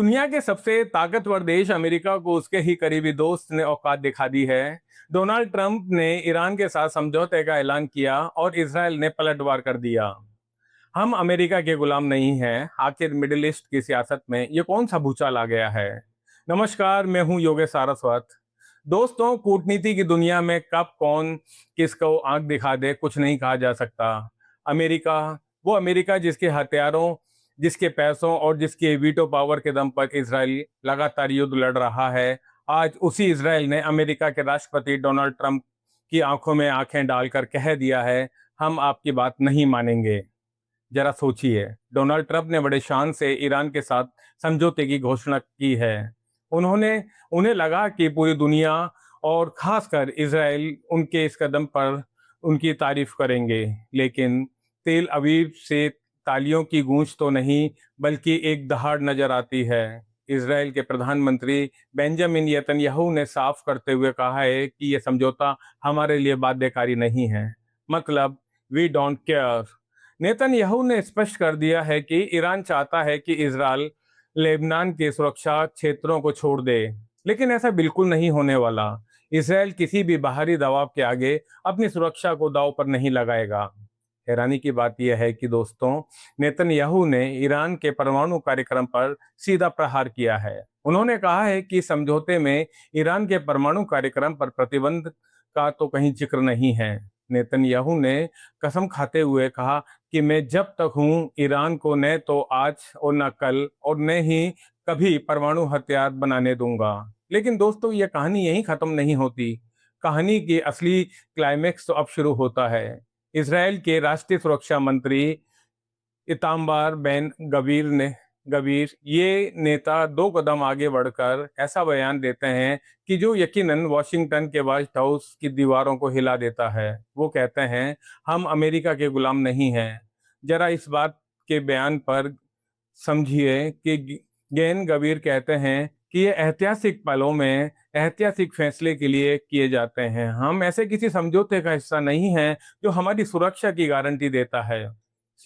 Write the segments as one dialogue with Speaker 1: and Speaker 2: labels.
Speaker 1: दुनिया के सबसे ताकतवर देश अमेरिका को उसके ही करीबी दोस्त ने औकात दिखा दी है। डोनाल्ड ट्रंप ने ईरान के साथ समझौते का ऐलान किया और इसराइल ने पलटवार कर दिया। हम अमेरिका के गुलाम नहीं हैं। आखिर मिडिल ईस्ट की सियासत में ये कौन सा भूचाल आ गया है। नमस्कार, मैं हूं योगेश सारस्वत। दोस्तों, कूटनीति की दुनिया में कब कौन किसको आंख दिखा दे कुछ नहीं कहा जा सकता। अमेरिका, वो अमेरिका जिसके हथियारों, जिसके पैसों और जिसके वीटो पावर के दम पर इसराइल लगातार युद्ध लड़ रहा है, आज उसी इसराइल ने अमेरिका के राष्ट्रपति डोनाल्ड ट्रंप की आंखों में आंखें डालकर कह दिया है, हम आपकी बात नहीं मानेंगे। जरा सोचिए, डोनाल्ड ट्रंप ने बड़े शान से ईरान के साथ समझौते की घोषणा की है। उन्होंने उन्हें लगा कि पूरी दुनिया और खासकर इसराइल उनके इस कदम पर उनकी तारीफ करेंगे, लेकिन तेल अवीव से तालियों की गूंज तो नहीं बल्कि एक दहाड़ नजर आती है। इसराइल के प्रधानमंत्री बेंजामिन नेतन्याहू ने साफ करते हुए कहा है कि यह समझौता हमारे लिए बाध्यकारी नहीं है, मतलब वी डोंट केयर। नेतन्याहू ने स्पष्ट कर दिया है कि ईरान चाहता है कि इजराइल लेबनान के सुरक्षा क्षेत्रों को छोड़ दे, लेकिन ऐसा बिल्कुल नहीं होने वाला। इसराइल किसी भी बाहरी दबाव के आगे अपनी सुरक्षा को दांव पर नहीं लगाएगा। हैरानी की बात यह है कि दोस्तों, नेतन्याहू ने ईरान के परमाणु कार्यक्रम पर सीधा प्रहार किया है। उन्होंने कहा है कि समझौते में ईरान के परमाणु कार्यक्रम पर प्रतिबंध का तो कहीं जिक्र नहीं है। नेतन्याहू ने कसम खाते हुए कहा कि मैं जब तक हूं, ईरान को न तो आज और न कल और न ही कभी परमाणु हथियार बनाने दूंगा। लेकिन दोस्तों, यह कहानी यहीं खत्म नहीं होती। कहानी की असली क्लाइमेक्स तो अब शुरू होता है। इसराइल के राष्ट्रीय सुरक्षा मंत्री इतामार बेन गवीर ये नेता दो कदम आगे बढ़कर ऐसा बयान देते हैं कि जो यकीनन वॉशिंगटन के व्हाइट हाउस की दीवारों को हिला देता है। वो कहते हैं, हम अमेरिका के गुलाम नहीं हैं। जरा इस बात के बयान पर समझिए कि गेन गवीर कहते हैं कि ये ऐतिहासिक पलों में ऐतिहासिक फैसले के लिए किए जाते हैं। हम ऐसे किसी समझौते का हिस्सा नहीं हैं जो हमारी सुरक्षा की गारंटी देता है।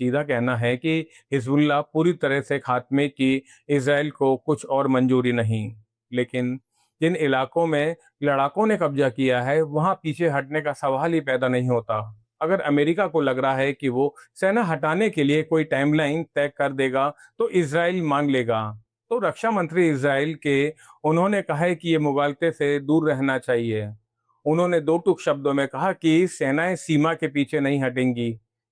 Speaker 1: सीधा कहना है कि हिजबुल्लाह पूरी तरह से खात्मे की इसराइल को कुछ और मंजूरी नहीं। लेकिन जिन इलाकों में लड़ाकों ने कब्जा किया है, वहां पीछे हटने का सवाल ही पैदा नहीं होता। अगर अमेरिका को लग रहा है कि वो सेना हटाने के लिए कोई टाइमलाइन तय कर देगा तो इसराइल मान लेगा। तो रक्षा मंत्री इसराइल के उन्होंने कहा है कि ये मुगालते से दूर रहना चाहिए। उन्होंने दो टूक शब्दों में कहा कि सेनाएं सीमा के पीछे नहीं हटेंगी।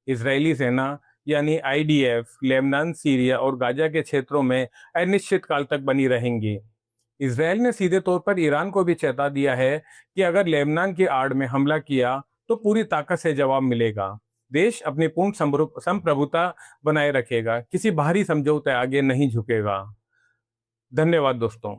Speaker 1: इजरायली सेना यानी आईडीएफ लेबनान, सीरिया और गाजा के क्षेत्रों में अनिश्चित काल तक बनी रहेंगी। इसराइल ने सीधे तौर पर ईरान को भी चेता दिया है कि अगर लेबनान की आड़ में हमला किया तो पूरी ताकत से जवाब मिलेगा। देश अपनी पूर्ण संप्रभुता बनाए रखेगा, किसी बाहरी समझौते आगे नहीं झुकेगा। धन्यवाद दोस्तों।